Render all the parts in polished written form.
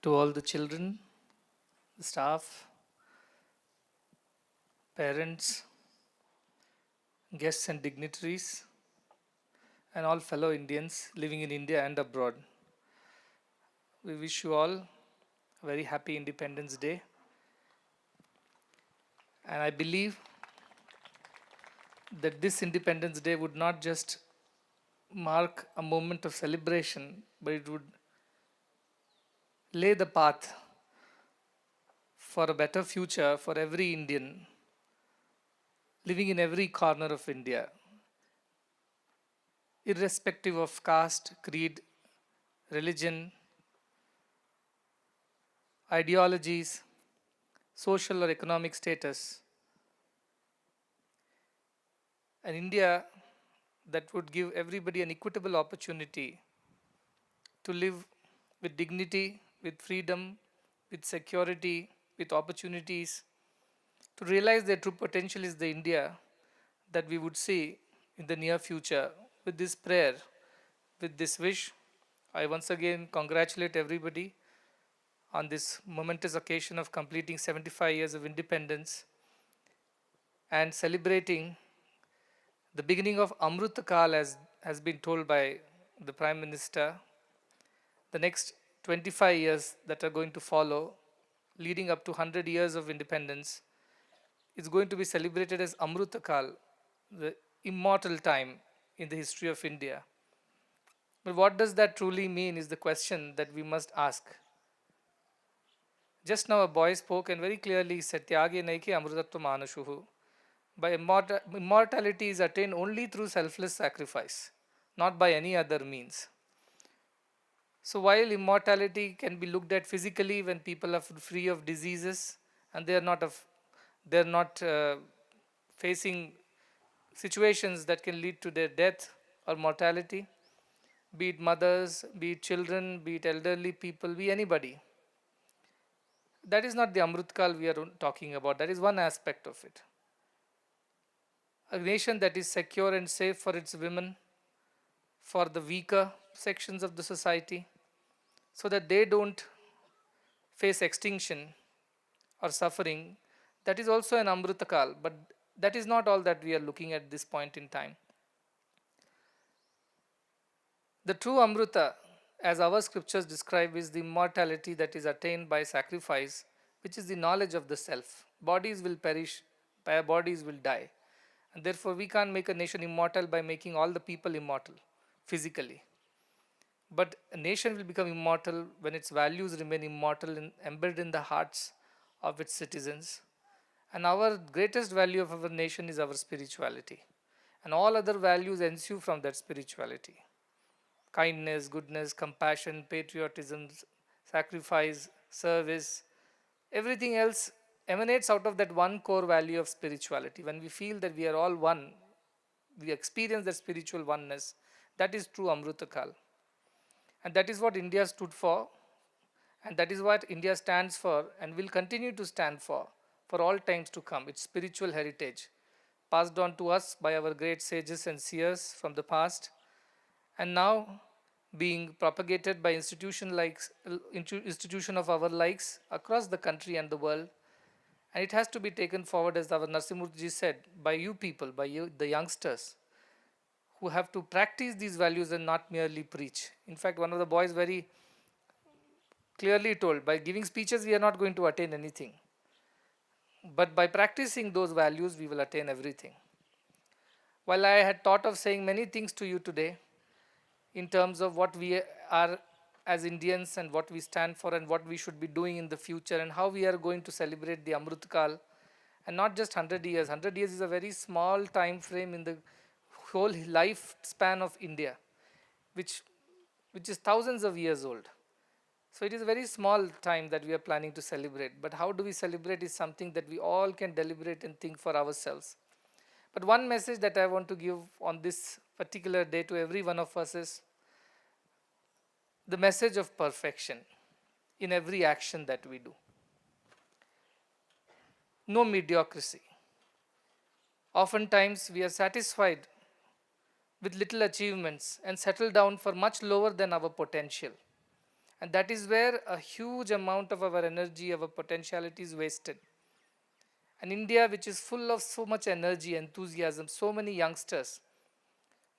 To all the children, the staff, parents, guests and dignitaries, and all fellow Indians living in India and abroad. We wish you all a very happy Independence Day. And I believe that this Independence Day would not just mark a moment of celebration, but it would lay the path for a better future for every Indian living in every corner of India, irrespective of caste, creed, religion, ideologies, social or economic status. An India that would give everybody an equitable opportunity to live with dignity, with freedom, with security, with opportunities, to realize their true potential is the India that we would see in the near future. With this prayer, with this wish, I once again congratulate everybody on this momentous occasion of completing 75 years of independence and celebrating the beginning of Amrut Kal, as has been told by the Prime Minister. The next 25 years that are going to follow, leading up to 100 years of independence, is going to be celebrated as Amrut Kal, the immortal time in the history of India. But what does that truly mean is the question that we must ask. Just now a boy spoke and very clearly said, Tyage naike amrutatva manashuhu. By immortality is attained only through selfless sacrifice, not by any other means. So while immortality can be looked at physically when people are free of diseases and they are not facing situations that can lead to their death or mortality, be it mothers, be it children, be it elderly people, be anybody. That is not the Amrutkal we are talking about. That is one aspect of it. A nation that is secure and safe for its women, for the weaker sections of the society, so that they don't face extinction or suffering, that is also an Amrutakal. But that is not all that we are looking at this point in time. The true Amruta, as our scriptures describe, is the immortality that is attained by sacrifice, which is the knowledge of the self. Bodies will perish, bodies will die. And therefore, we can't make a nation immortal by making all the people immortal physically. But a nation will become immortal when its values remain immortal and embedded in the hearts of its citizens. And our greatest value of our nation is our spirituality. And all other values ensue from that spirituality. Kindness, goodness, compassion, patriotism, sacrifice, service, everything else emanates out of that one core value of spirituality. When we feel that we are all one, we experience that spiritual oneness, that is true Amrutakal. And that is what India stood for, and that is what India stands for and will continue to stand for all times to come. Its spiritual heritage, passed on to us by our great sages and seers from the past, and now being propagated by institution of our likes across the country and the world. And it has to be taken forward, as our Narsimurji said, by you people, by you, the youngsters, who have to practice these values and not merely preach. In fact, one of the boys very clearly told, by giving speeches, we are not going to attain anything. But by practicing those values, we will attain everything. While I had thought of saying many things to you today in terms of what we are as Indians and what we stand for and what we should be doing in the future and how we are going to celebrate the Amrutkal, and not just 100 years. 100 years is a very small time frame in the whole lifespan of India, which is thousands of years old. So it is a very small time that we are planning to celebrate. But how do we celebrate is something that we all can deliberate and think for ourselves. But one message that I want to give on this particular day to every one of us is the message of perfection in every action that we do. No mediocrity. Oftentimes we are satisfied with little achievements and settle down for much lower than our potential. And that is where a huge amount of our energy, our potentiality is wasted. And India, which is full of so much energy, enthusiasm, so many youngsters,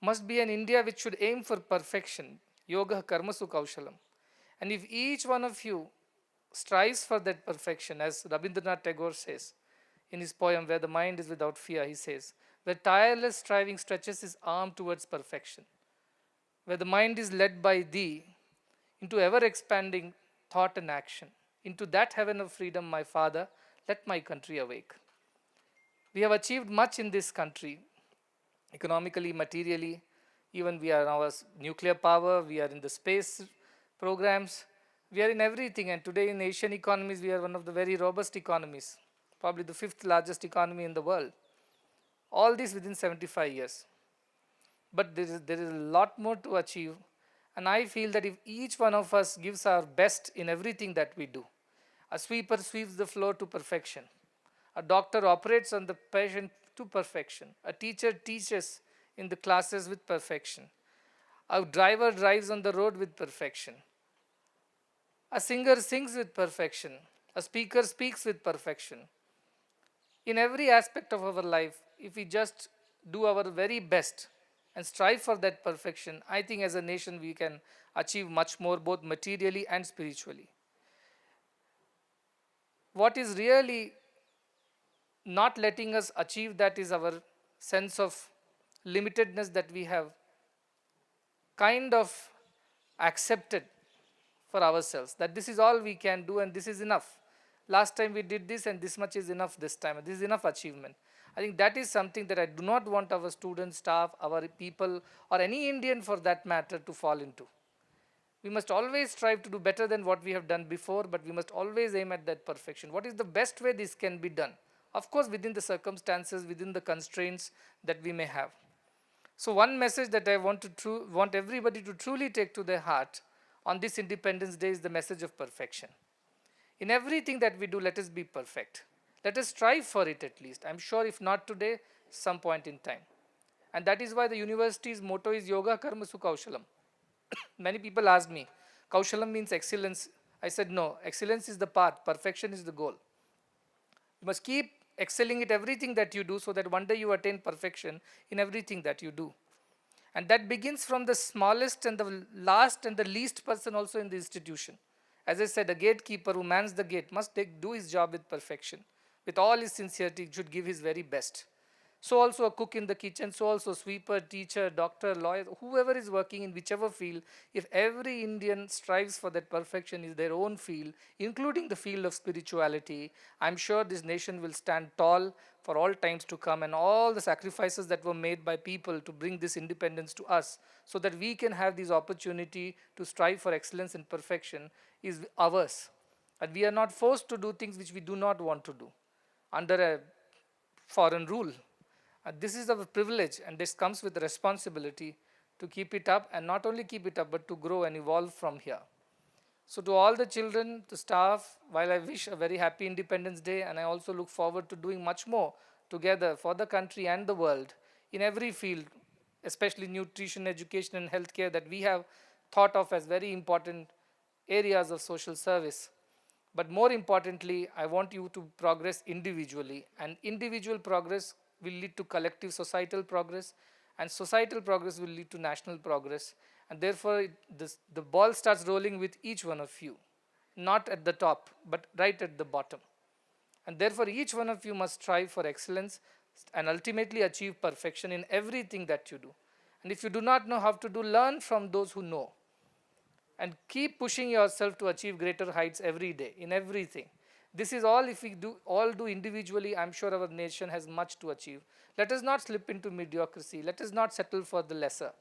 must be an India which should aim for perfection. Yoga karmasu kaushalam. And if each one of you strives for that perfection, as Rabindranath Tagore says in his poem, Where the Mind is Without Fear, he says, where tireless striving stretches his arm towards perfection, where the mind is led by thee into ever expanding thought and action, into that heaven of freedom, my Father, let my country awake. We have achieved much in this country, economically, materially. Even we are now as nuclear power, we are in the space programs, we are in everything. And today in Asian economies, we are one of the very robust economies, probably the fifth largest economy in the world. All this within 75 years. But there is a lot more to achieve. And I feel that if each one of us gives our best in everything that we do, a sweeper sweeps the floor to perfection, a doctor operates on the patient to perfection, a teacher teaches in the classes with perfection, a driver drives on the road with perfection, a singer sings with perfection, a speaker speaks with perfection. In every aspect of our life, if we just do our very best and strive for that perfection, I think as a nation we can achieve much more, both materially and spiritually. What is really not letting us achieve that is our sense of limitedness that we have kind of accepted for ourselves, that this is all we can do and this is enough. Last time we did this and this much is enough this time. This is enough achievement. I think that is something that I do not want our students, staff, our people, or any Indian for that matter to fall into. We must always strive to do better than what we have done before, but we must always aim at that perfection. What is the best way this can be done? Of course, within the circumstances, within the constraints that we may have. So one message that I want everybody to truly take to their heart on this Independence Day is the message of perfection. In everything that we do, let us be perfect. Let us strive for it at least. I'm sure if not today, some point in time. And that is why the university's motto is Yoga Karma Kaushalam. Many people ask me, Kaushalam means excellence. I said, no, excellence is the path, perfection is the goal. You must keep excelling at everything that you do so that one day you attain perfection in everything that you do. And that begins from the smallest and the last and the least person also in the institution. As I said, a gatekeeper who mans the gate must do his job with perfection. With all his sincerity, he should give his very best. So also a cook in the kitchen, so also sweeper, teacher, doctor, lawyer, whoever is working in whichever field, if every Indian strives for that perfection in their own field, including the field of spirituality, I'm sure this nation will stand tall for all times to come, and all the sacrifices that were made by people to bring this independence to us so that we can have this opportunity to strive for excellence and perfection is ours. And we are not forced to do things which we do not want to do under a foreign rule. This is our privilege, and this comes with the responsibility to keep it up, and not only keep it up, but to grow and evolve from here. So to all the children, the staff, while I wish a very happy Independence Day, and I also look forward to doing much more together for the country and the world in every field, especially nutrition, education, and healthcare that we have thought of as very important areas of social service. But more importantly, I want you to progress individually, and individual progress will lead to collective societal progress, and societal progress will lead to national progress. And therefore, the ball starts rolling with each one of you, not at the top, but right at the bottom. And therefore, each one of you must strive for excellence and ultimately achieve perfection in everything that you do. And if you do not know how to do, learn from those who know. And keep pushing yourself to achieve greater heights every day, in everything. This is all, if we all do individually, I'm sure our nation has much to achieve. Let us not slip into mediocrity. Let us not settle for the lesser.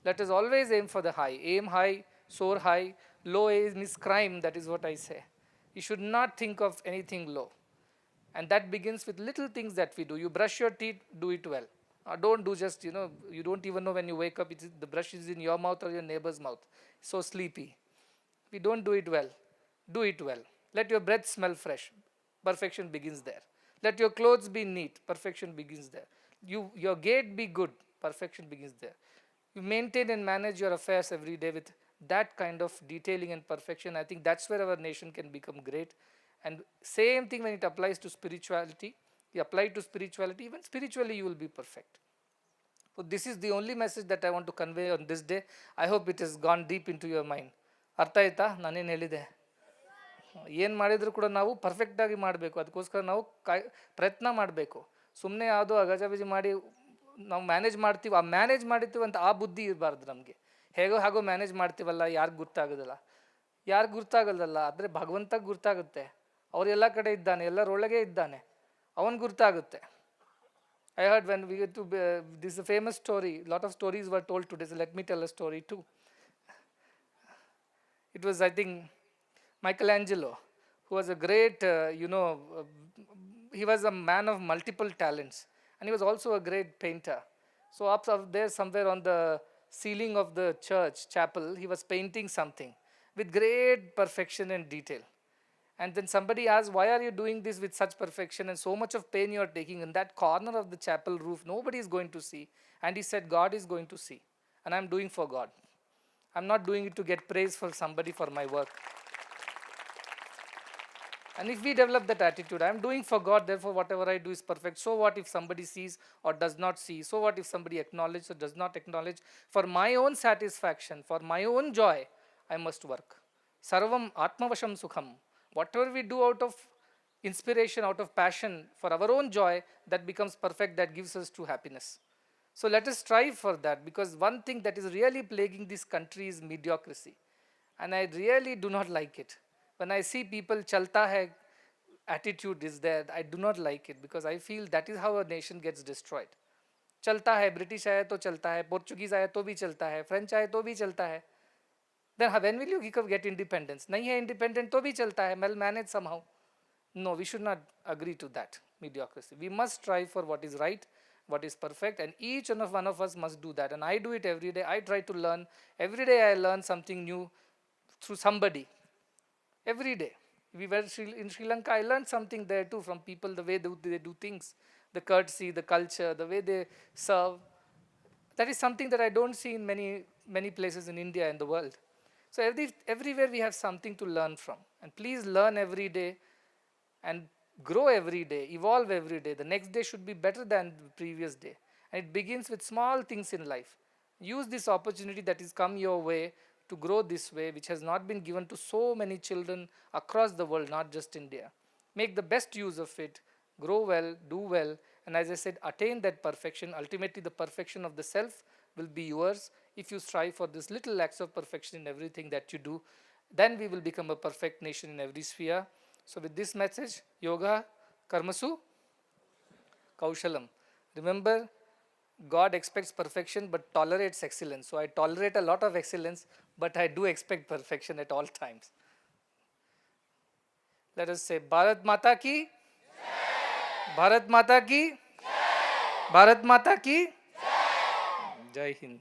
Let us always aim for the high. Aim high, soar high. Low aim is crime, that is what I say. You should not think of anything low. And that begins with little things that we do. You brush your teeth, do it well. Don't do just, you don't even know when you wake up, the brush is in your mouth or your neighbor's mouth. So sleepy. If you don't do it well, do it well. Let your breath smell fresh. Perfection begins there. Let your clothes be neat. Perfection begins there. Your gait be good. Perfection begins there. You maintain and manage your affairs every day with that kind of detailing and perfection, I think that's where our nation can become great. And same thing when it applies to spirituality. You apply it to spirituality, even spiritually you will be perfect. So this is the only message that I want to convey on this day. I hope it has gone deep into your mind. ಅರ್ಥ ಆಯ್ತಾ ನಾನೇನು ಹೇಳಿದೆ? ಏನು ಮಾಡಿದರೂ ಕೂಡ ನಾವು ಪರ್ಫೆಕ್ಟಾಗಿ ಮಾಡಬೇಕು, ಅದಕ್ಕೋಸ್ಕರ ನಾವು ಪ್ರಯತ್ನ ಮಾಡಬೇಕು. ಸುಮ್ಮನೆ ಯಾವುದೋ ಅಗಜಬಿಜಿ ಮಾಡಿ ನಾವು ಮ್ಯಾನೇಜ್ ಮಾಡ್ತೀವಿ, ಆ ಮ್ಯಾನೇಜ್ ಮಾಡಿರ್ತೀವಿ ಅಂತ ಆ ಬುದ್ಧಿ ಇರಬಾರ್ದು ನಮಗೆ. ಹೇಗೋ ಹಾಗೋ ಮ್ಯಾನೇಜ್ ಮಾಡ್ತೀವಲ್ಲ, ಯಾರಿಗೂ ಗೊತ್ತಾಗೋದಿಲ್ಲ, ಯಾರಿಗೂ ಗುರ್ತಾಗೋದಲ್ಲ, ಆದರೆ ಭಗವಂತಗೆ ಗುರ್ತಾಗುತ್ತೆ. ಅವರೆಲ್ಲ ಕಡೆ ಇದ್ದಾನೆ, ಎಲ್ಲರೊಳಗೆ ಇದ್ದಾನೆ, ಅವನು ಗುರ್ತಾಗುತ್ತೆ. I heard when we get to, this is a famous story, lot of stories were told today, so let me tell a story too. It was, I think, Michelangelo, who was a great, he was a man of multiple talents, and he was also a great painter. So up there somewhere on the ceiling of the church chapel, he was painting something with great perfection and detail. And then somebody asked, why are you doing this with such perfection and so much of pain you are taking in that corner of the chapel roof? Nobody is going to see. And he said, God is going to see. And I'm doing for God. I'm not doing it to get praise for somebody for my work. And if we develop that attitude, I'm doing for God, therefore whatever I do is perfect. So what if somebody sees or does not see? So what if somebody acknowledges or does not acknowledge? For my own satisfaction, for my own joy, I must work. Sarvam atmavasham sukham. Whatever we do out of inspiration, out of passion, for our own joy, that becomes perfect, that gives us true happiness. So let us strive for that, because one thing that is really plaguing this country is mediocrity. And I really do not like it. When I see people, chalta hai attitude is there, I do not like it, because I feel that is how a nation gets destroyed. Chalta hai, British aaya to chalta hai, Portuguese aaya to bhi chalta hai, French aaya to bhi chalta hai. Then when will you get independence? Nahi hai independent to bhi chalta hai, well managed somehow. No, we should not agree to that mediocrity. We must strive for what is right, what is perfect, and each one of us must do that. And I do it every day. I try to learn. Every day I learn something new through somebody. Every day. We were in Sri Lanka, I learned something there too from people, the way they do things, the courtesy, the culture, the way they serve. That is something that I don't see in many places in India and the world. So everywhere we have something to learn from. And please learn every day and grow every day, evolve every day. The next day should be better than the previous day. And it begins with small things in life. Use this opportunity that has come your way to grow this way, which has not been given to so many children across the world, not just India. Make the best use of it, grow well, do well, and as I said, attain that perfection. Ultimately, the perfection of the self will be yours if you strive for this little acts of perfection in everything that you do. Then we will become a perfect nation in every sphere. So with this message, yoga, karmasu, kaushalam. Remember, God expects perfection but tolerates excellence. So I tolerate a lot of excellence, but I do expect perfection at all times. Let us say, Bharat Mata ki Jai! Bharat Mata ki Jai! Bharat Mata ki Jai! Jai Hind.